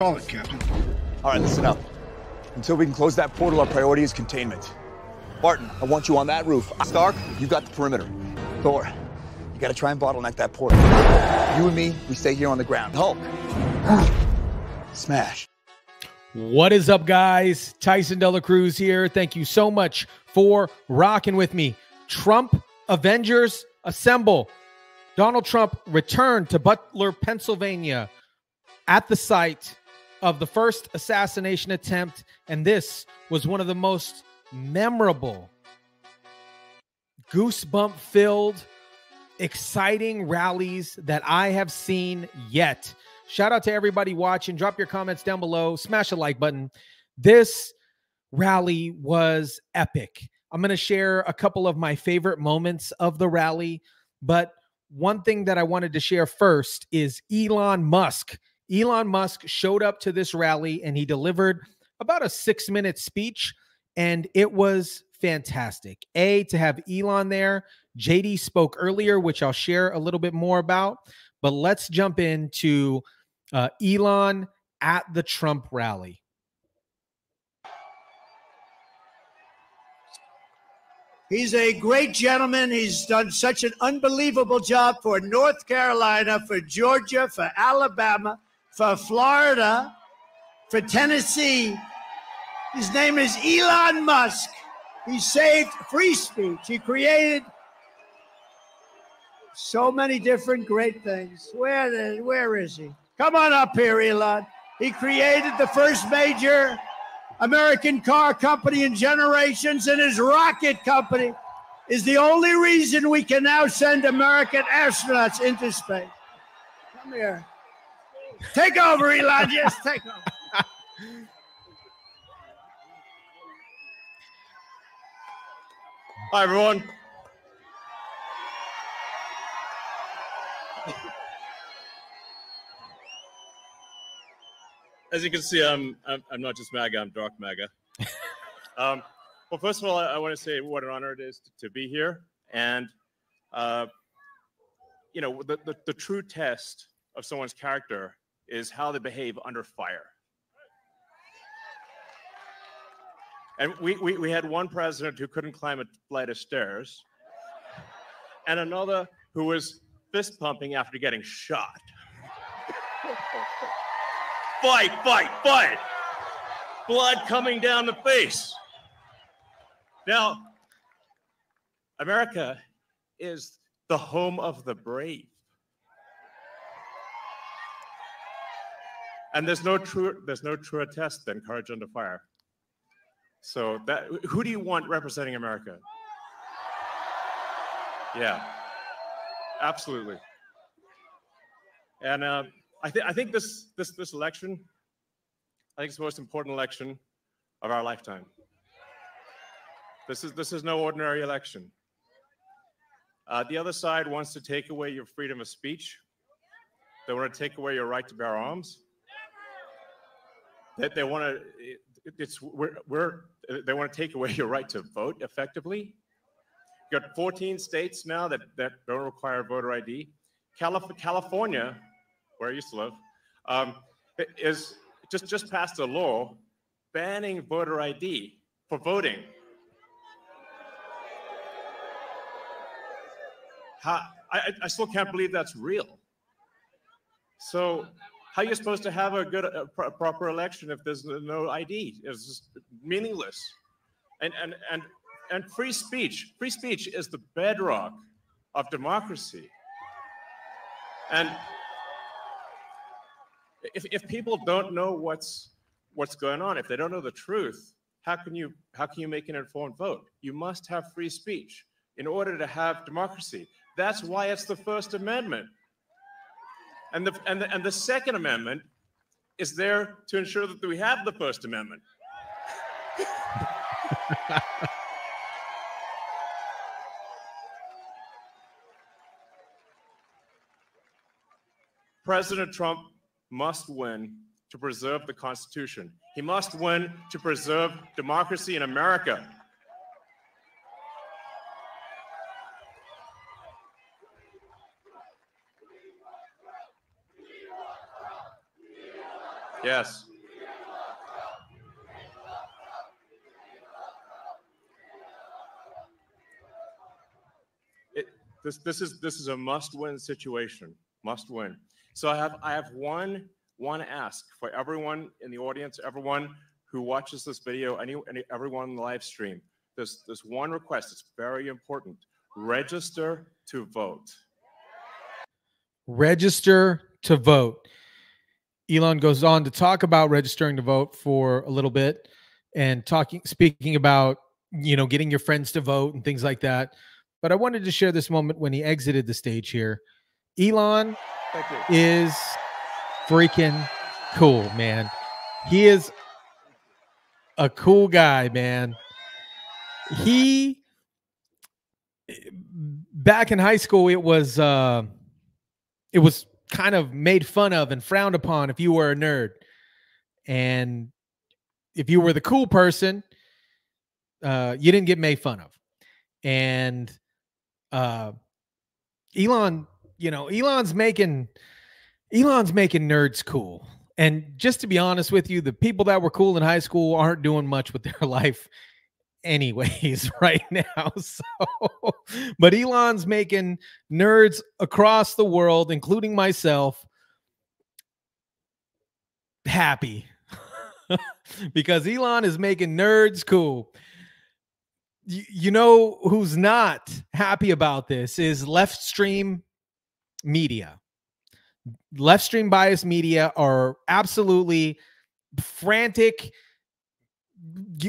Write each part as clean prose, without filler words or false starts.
Call it, Captain. All right, listen up. Until we can close that portal, our priority is containment. Barton, I want you on that roof. Stark, you got the perimeter. Thor, you gotta try and bottleneck that portal. You and me, we stay here on the ground. Hulk, smash. What is up, guys? Tyson Dela Cruz here. Thank you so much for rocking with me. Trump Avengers assemble. Donald Trump returned to Butler, Pennsylvania at the site of the first assassination attempt, and this was one of the most memorable, goosebump-filled, exciting rallies that I have seen yet. Shout out to everybody watching. Drop your comments down below. Smash the like button. This rally was epic. I'm going to share a couple of my favorite moments of the rally, but one thing that I wanted to share first is Elon Musk. Elon Musk showed up to this rally and he delivered about a 6-minute speech, and it was fantastic. To have Elon there. JD spoke earlier, which I'll share a little bit more about, but let's jump into Elon at the Trump rally. He's a great gentleman. He's done such an unbelievable job for North Carolina, for Georgia, for Alabama, for Florida, for Tennessee. His name is Elon Musk. He saved free speech. He created so many different great things. Where is he? Come on up here, Elon. He created the first major American car company in generations, and his rocket company is the only reason we can now send American astronauts into space. Come here. Take over, Elon. Yes, take over. Hi, everyone. As you can see, I'm not just MAGA, I'm dark MAGA. Well, first of all, I want to say what an honor it is to be here. And, you know, the true test of someone's character is how they behave under fire. And we had one president who couldn't climb a flight of stairs, and another who was fist pumping after getting shot. Fight, fight, fight. Blood coming down the face. Now, America is the home of the brave. And there's no truer test than courage under fire. So who do you want representing America? Yeah, absolutely. And I think this election, I think it's the most important election of our lifetime. This is no ordinary election. The other side wants to take away your freedom of speech. They want to take away your right to bear arms. They want to take away your right to vote effectively. You've got 14 states now that don't require voter ID. California, where I used to live, is just passed a law banning voter ID for voting. I still can't believe that's real. So how are you supposed to have a proper election if there's no ID? It's just meaningless. And free speech is the bedrock of democracy. And if people don't know what's going on, if they don't know the truth, how can you make an informed vote? You must have free speech in order to have democracy. That's why it's the First Amendment. And the Second Amendment is there to ensure that we have the First Amendment. President Trump must win to preserve the Constitution. He must win to preserve democracy in America. Yes. This is a must-win situation. Must win. So I have one ask for everyone in the audience, everyone who watches this video, everyone in the live stream. There's one request. It's very important. Register to vote. Register to vote. Elon goes on to talk about registering to vote for a little bit and speaking about, you know, getting your friends to vote and things like that. But I wanted to share this moment when he exited the stage here. Elon is freaking cool, man. He is a cool guy, man. He, back in high school, it was kind of made fun of and frowned upon if you were a nerd. And if you were the cool person, you didn't get made fun of. And Elon, you know, Elon's making nerds cool. And just to be honest with you, the people that were cool in high school aren't doing much with their life anyways right now. So, but Elon's making nerds across the world, including myself, happy because Elon is making nerds cool. You know who's not happy about this is left stream media. Left stream bias media are absolutely frantic,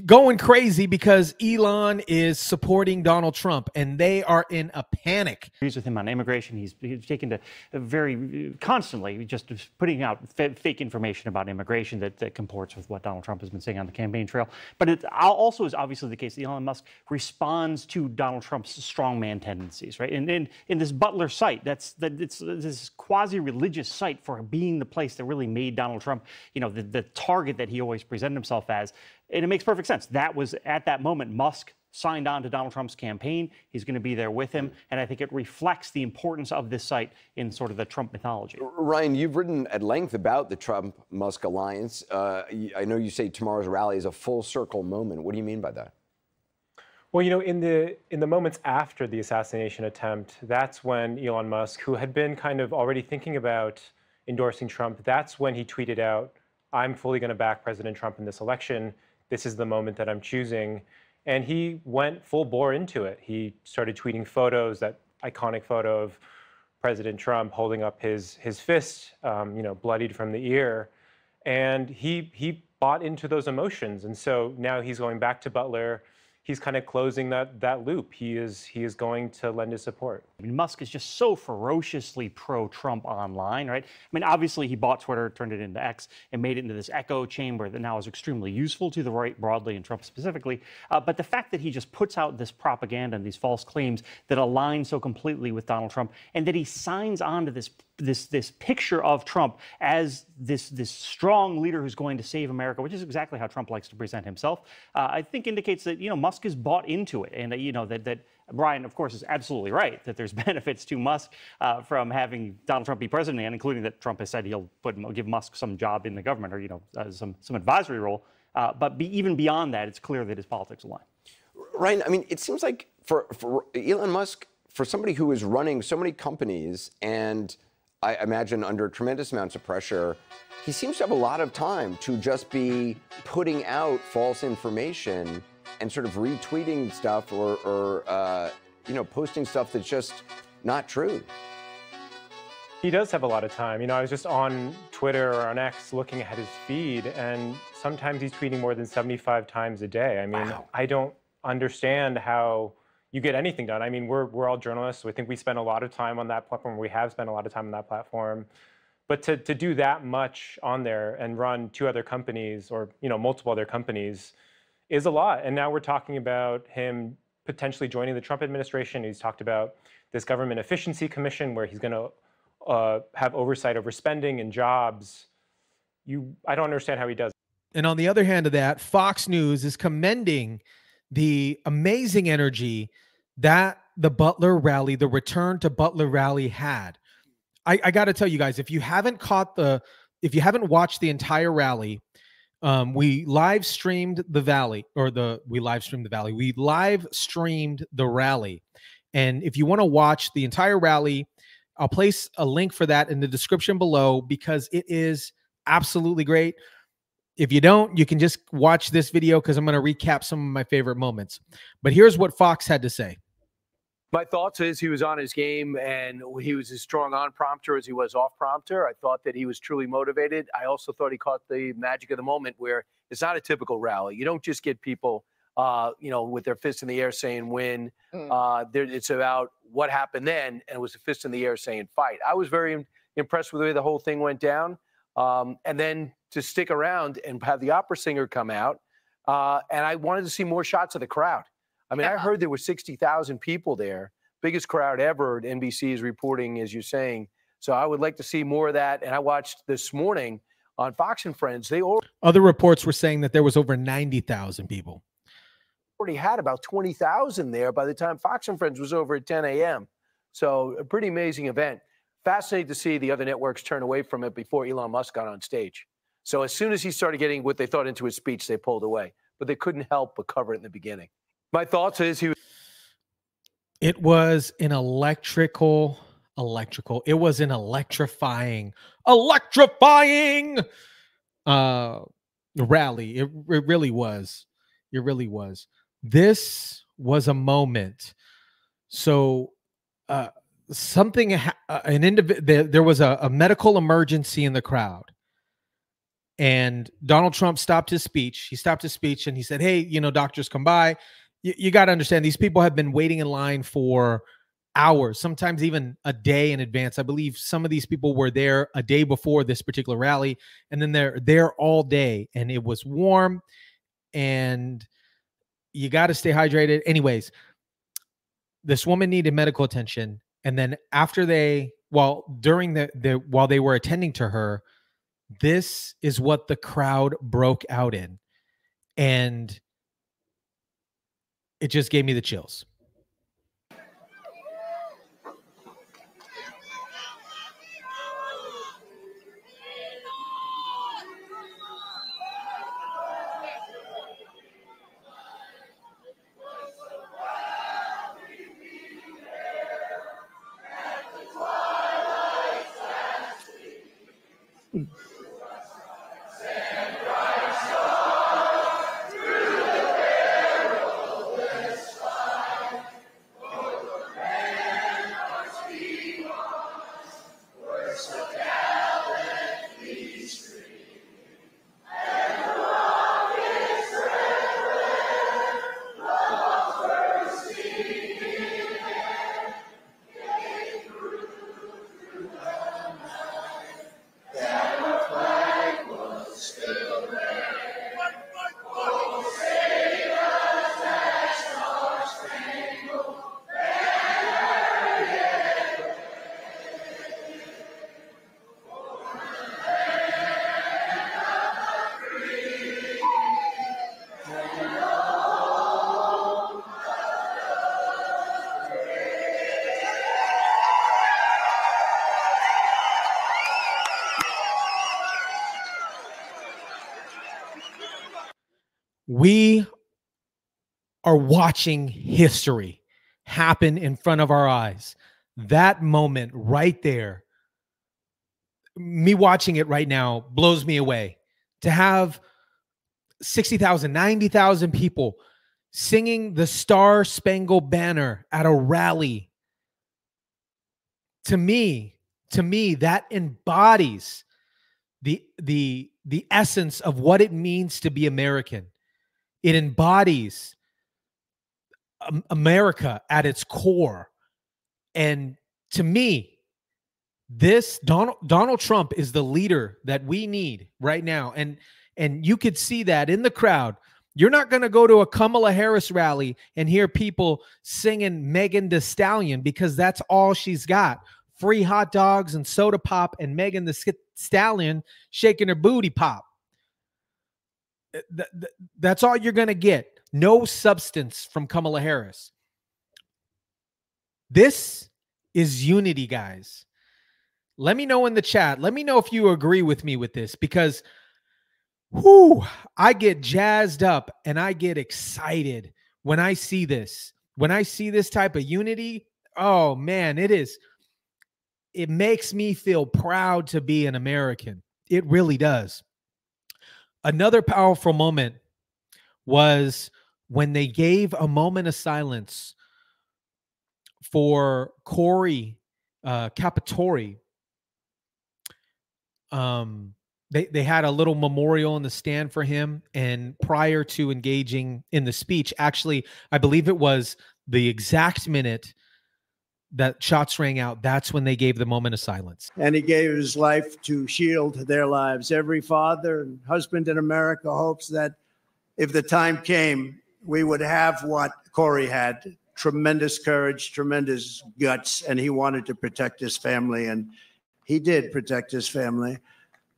going crazy because Elon is supporting Donald Trump, and they are in a panic. Agrees with him on immigration. He's taken to very constantly just putting out fake information about immigration that comports with what Donald Trump has been saying on the campaign trail. But it also is obviously the case that Elon Musk responds to Donald Trump's strongman tendencies, right? And in this Butler site, it's this quasi-religious site for being the place that really made Donald Trump, you know, the target that he always presented himself as. And it makes perfect sense. That was, at that moment, Musk signed on to Donald Trump's campaign. He's going to be there with him. And I think it reflects the importance of this site in sort of the Trump mythology. Ryan, you've written at length about the Trump-Musk alliance. I know you say tomorrow's rally is a full circle moment. What do you mean by that? Well, you know, in the moments after the assassination attempt, that's when Elon Musk, who had been kind of already thinking about endorsing Trump, that's when he tweeted out, "I'm fully going to back President Trump in this election. This is the moment that I'm choosing." And he went full bore into it. He started tweeting photos, that iconic photo of President Trump holding up his fist, you know, bloodied from the ear. And he bought into those emotions. And so now he's going back to Butler. He's kind of closing that loop. He is going to lend his support. I mean, Musk is just so ferociously pro-Trump online, right? I mean, obviously he bought Twitter, turned it into X, and made it into this echo chamber that now is extremely useful to the right broadly and Trump specifically. But the fact that he just puts out this propaganda and these false claims that align so completely with Donald Trump, and that he signs on to this picture of Trump as this strong leader who's going to save America, which is exactly how Trump likes to present himself, I think indicates that, you know, Musk is bought into it, and you know that Brian, of course, is absolutely right that there's benefits to Musk from having Donald Trump be president, and including that Trump has said he'll give Musk some job in the government, or, you know, some advisory role. But even beyond that, it's clear that his politics align. Ryan, I mean, it seems like for Elon Musk, for somebody who is running so many companies, and I imagine under tremendous amounts of pressure, he seems to have a lot of time to just be putting out false information and sort of retweeting stuff or you know, posting stuff that's just not true. He does have a lot of time. You know, I was just on Twitter or on X looking at his feed, and sometimes he's tweeting more than 75 times a day. I mean, wow. I don't understand how you get anything done. I mean, we're all journalists. We think we spend a lot of time on that platform. We have spent a lot of time on that platform. But to do that much on there and run two other companies, or, you know, multiple other companies, is a lot. And now we're talking about him potentially joining the Trump administration. He's talked about this government efficiency commission where he's going to have oversight over spending and jobs. I don't understand how he does. And on the other hand of that, Fox News is commending the amazing energy that the Butler rally, the return to Butler rally had. I got to tell you guys, if you haven't caught the if you haven't watched the entire rally, we live streamed the rally. We live streamed the rally. And if you want to watch the entire rally, I'll place a link for that in the description below because it is absolutely great. If you don't, you can just watch this video because I'm going to recap some of my favorite moments. But here's what Fox had to say. My thoughts is he was on his game and he was as strong on prompter as he was off prompter. I thought that he was truly motivated. I also thought he caught the magic of the moment where it's not a typical rally. You don't just get people, with their fists in the air saying win. It's about what happened then, and it was a fist in the air saying fight. I was very impressed with the way the whole thing went down. And then to stick around and have the opera singer come out, and I wanted to see more shots of the crowd. I mean, I heard there were 60,000 people there, biggest crowd ever. NBC is reporting, as you're saying. So I would like to see more of that. And I watched this morning on Fox and Friends. Other reports were saying that there was over 90,000 people. Already had about 20,000 there by the time Fox and Friends was over at 10 a.m. So a pretty amazing event. Fascinating to see the other networks turn away from it before Elon Musk got on stage. So as soon as he started getting what they thought into his speech, they pulled away. But they couldn't help but cover it in the beginning. My thoughts is it was an electrifying rally. It really was. It really was. This was a moment. So there was a medical emergency in the crowd. And Donald Trump stopped his speech. He stopped his speech and he said, hey, doctors come by. You got to understand, these people have been waiting in line for hours, sometimes even a day in advance. I believe some of these people were there a day before this particular rally, and then they're there all day, and it was warm, and you got to stay hydrated. Anyways, this woman needed medical attention, and then while they were attending to her, this is what the crowd broke out in, and it just gave me the chills. We are watching history happen in front of our eyes. That moment right there, me watching it right now blows me away. To have 60,000, 90,000 people singing the Star Spangled Banner at a rally, to me, that embodies the essence of what it means to be American. It embodies America at its core. And to me, this Donald Trump is the leader that we need right now. And you could see that in the crowd. You're not going to go to a Kamala Harris rally and hear people singing Megan Thee Stallion because that's all she's got. Free hot dogs and soda pop and Megan Thee Stallion shaking her booty pop. That's all you're going to get. No substance from Kamala Harris. This is unity, guys. Let me know in the chat. Let me know if you agree with me with this, because whoo, I get jazzed up and I get excited when I see this. When I see this type of unity, oh man, it makes me feel proud to be an American. It really does. Another powerful moment was when they gave a moment of silence for Corey Capitore. They had a little memorial in the stand for him, and prior to engaging in the speech, actually, I believe it was the exact minute that shots rang out, that's when they gave the moment of silence. And he gave his life to shield their lives. Every father and husband in America hopes that if the time came, we would have what Corey had: tremendous courage, tremendous guts, and he wanted to protect his family, and he did protect his family.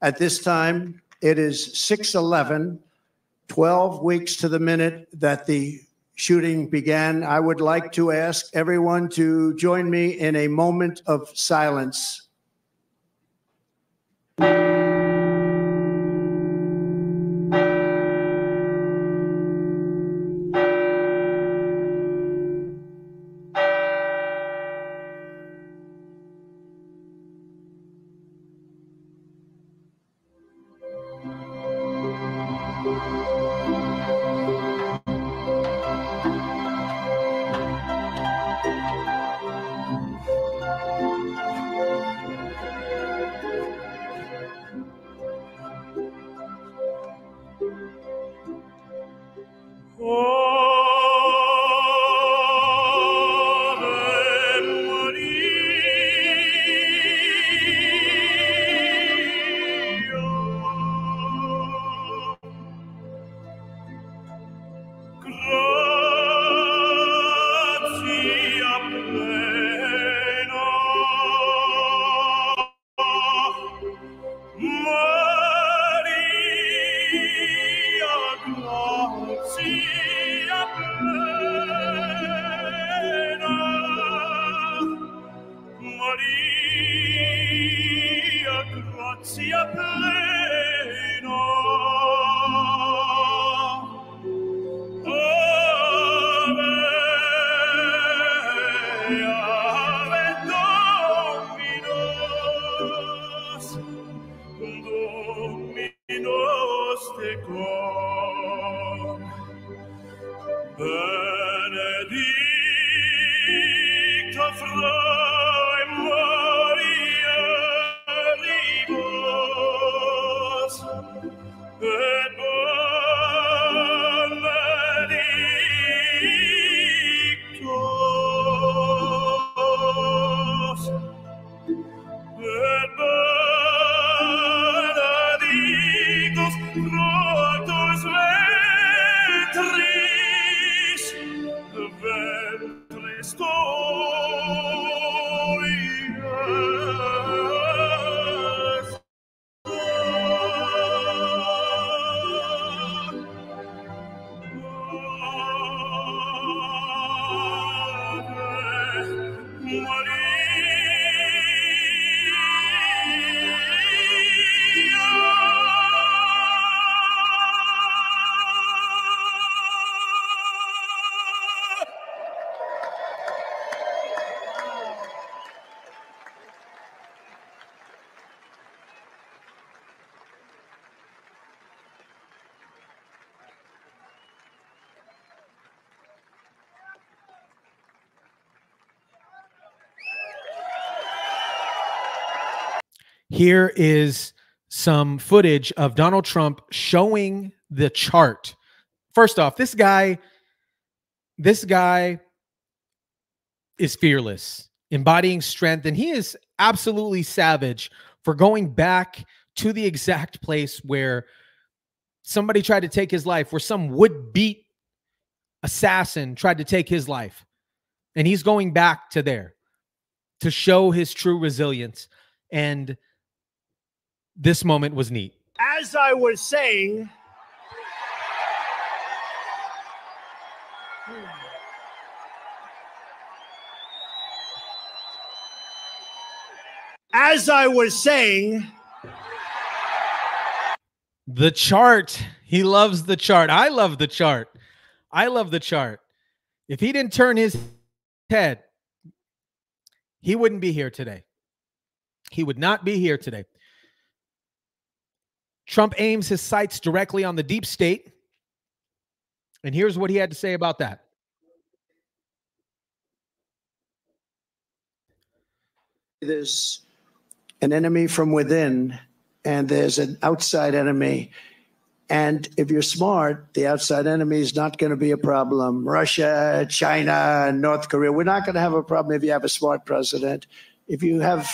At this time, it is 6:11, 12 weeks to the minute that the shooting began. I would like to ask everyone to join me in a moment of silence. Here is some footage of Donald Trump showing the chart. First off, this guy is fearless, embodying strength, and he is absolutely savage for going back to the exact place where somebody tried to take his life, where some would-be assassin tried to take his life. And he's going back to there to show his true resilience. And this moment was neat. As I was saying, as I was saying, the chart. He loves the chart. I love the chart. I love the chart. If he didn't turn his head, he wouldn't be here today. He would not be here today. Trump aims his sights directly on the deep state. And here's what he had to say about that. There's an enemy from within, and there's an outside enemy. And if you're smart, the outside enemy is not going to be a problem. Russia, China, North Korea, we're not going to have a problem if you have a smart president. If you have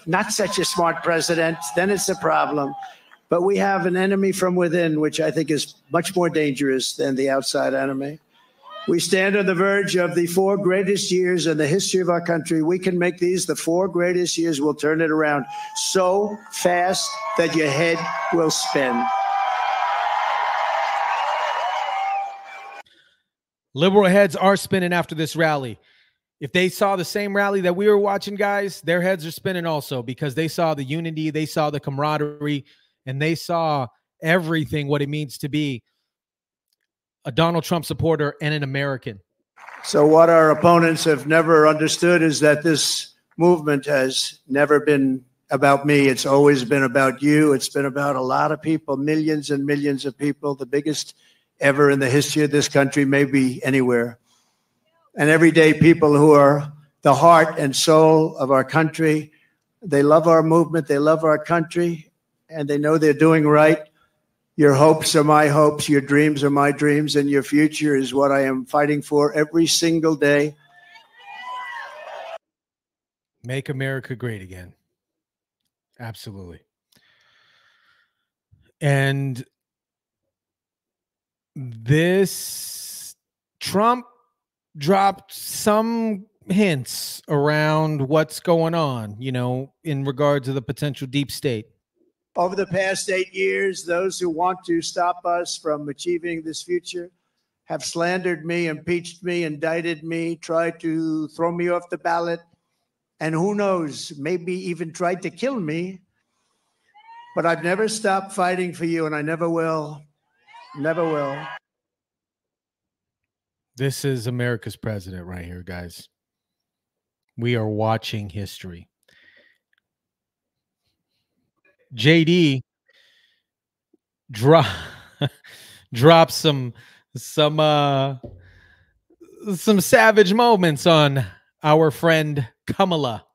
not such a smart president, then it's a problem. But we have an enemy from within, which I think is much more dangerous than the outside enemy. We stand on the verge of the 4 greatest years in the history of our country. We can make these the 4 greatest years. We'll turn it around so fast that your head will spin. Liberal heads are spinning after this rally. If they saw the same rally that we were watching, guys, their heads are spinning also, because they saw the unity, they saw the camaraderie, and they saw everything, what it means to be a Donald Trump supporter and an American. So what our opponents have never understood is that this movement has never been about me. It's always been about you. It's been about a lot of people, millions and millions of people, the biggest ever in the history of this country, maybe anywhere. And everyday people who are the heart and soul of our country. They love our movement. They love our country, and they know they're doing right. Your hopes are my hopes. Your dreams are my dreams, and your future is what I am fighting for every single day. Make America great again. Absolutely. And this Trump dropped some hints around what's going on, you know, in regard to the potential deep state. Over the past 8 years, those who want to stop us from achieving this future have slandered me, impeached me, indicted me, tried to throw me off the ballot, and who knows, maybe even tried to kill me. But I've never stopped fighting for you, and I never will. Never will. This is America's president right here, guys. We are watching history. JD dropped some savage moments on our friend Kamala.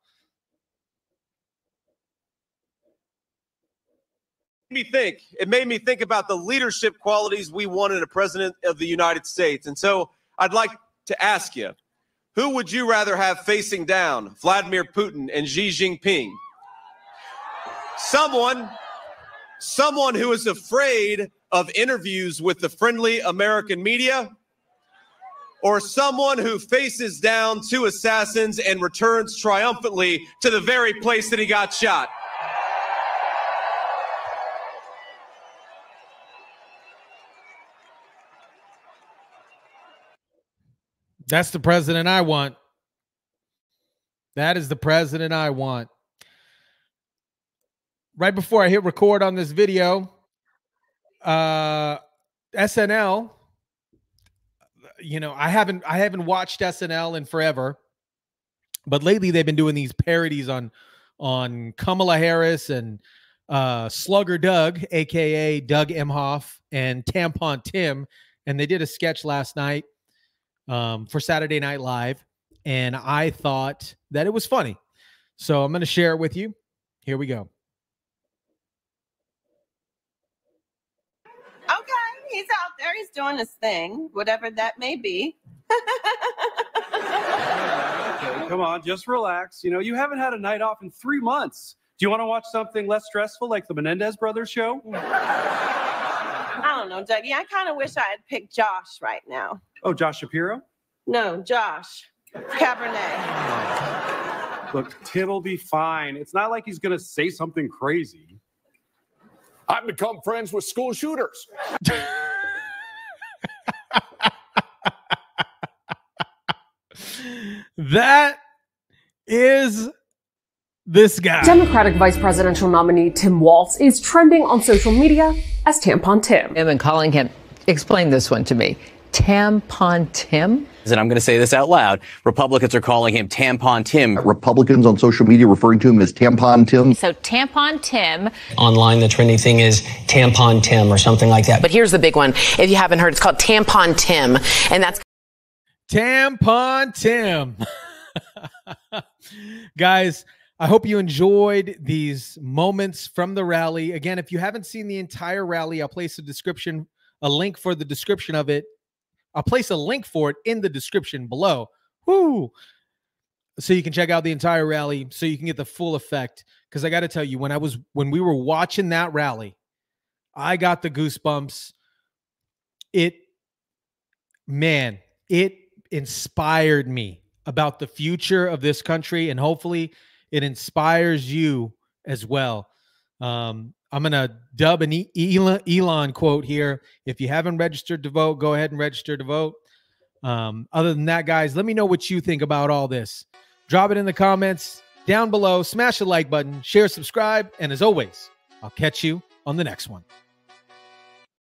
It made me think about the leadership qualities we want in a president of the United States. And so I'd like to ask you, who would you rather have facing down, Vladimir Putin and Xi Jinping? Someone who is afraid of interviews with the friendly American media, or someone who faces down 2 assassins and returns triumphantly to the very place that he got shot? That's the president I want. That is the president I want. Right before I hit record on this video, SNL, you know, I haven't watched SNL in forever, but lately they've been doing these parodies on Kamala Harris and Slugger Doug, aka Doug Emhoff, and Tampon Tim, and they did a sketch last night for Saturday Night Live, and I thought that it was funny, so I'm going to share it with you. Here we go. Okay, he's out there. He's doing his thing, whatever that may be. Okay, come on, just relax. You know, you haven't had a night off in 3 months. Do you want to watch something less stressful like the Menendez Brothers show? I don't know, Dougie. I kind of wish I had picked Josh right now. Oh, Josh Shapiro? No, Josh Cabernet. Look, Tim will be fine. It's not like he's going to say something crazy. I've become friends with school shooters. That is This guy. Democratic vice presidential nominee Tim Walz is trending on social media as Tampon Tim. And calling him, explain this one to me. Tampon Tim? And I'm going to say this out loud. Republicans are calling him Tampon Tim. Republicans on social media referring to him as Tampon Tim. So Tampon Tim. Online, the trending thing is Tampon Tim or something like that. But here's the big one. If you haven't heard, it's called Tampon Tim. And that's Tampon Tim. Guys, I hope you enjoyed these moments from the rally. Again, if you haven't seen the entire rally, I'll place a link for the description of it. I'll place a link for it in the description below. Woo! So you can check out the entire rally, so you can get the full effect. Because I got to tell you, when we were watching that rally, I got the goosebumps. It inspired me about the future of this country, and hopefully it inspires you as well. I'm going to dub an Elon quote here. If you haven't registered to vote, go ahead and register to vote. Other than that, guys, let me know what you think about all this. Drop it in the comments down below. Smash the like button, share, subscribe, and as always, I'll catch you on the next one.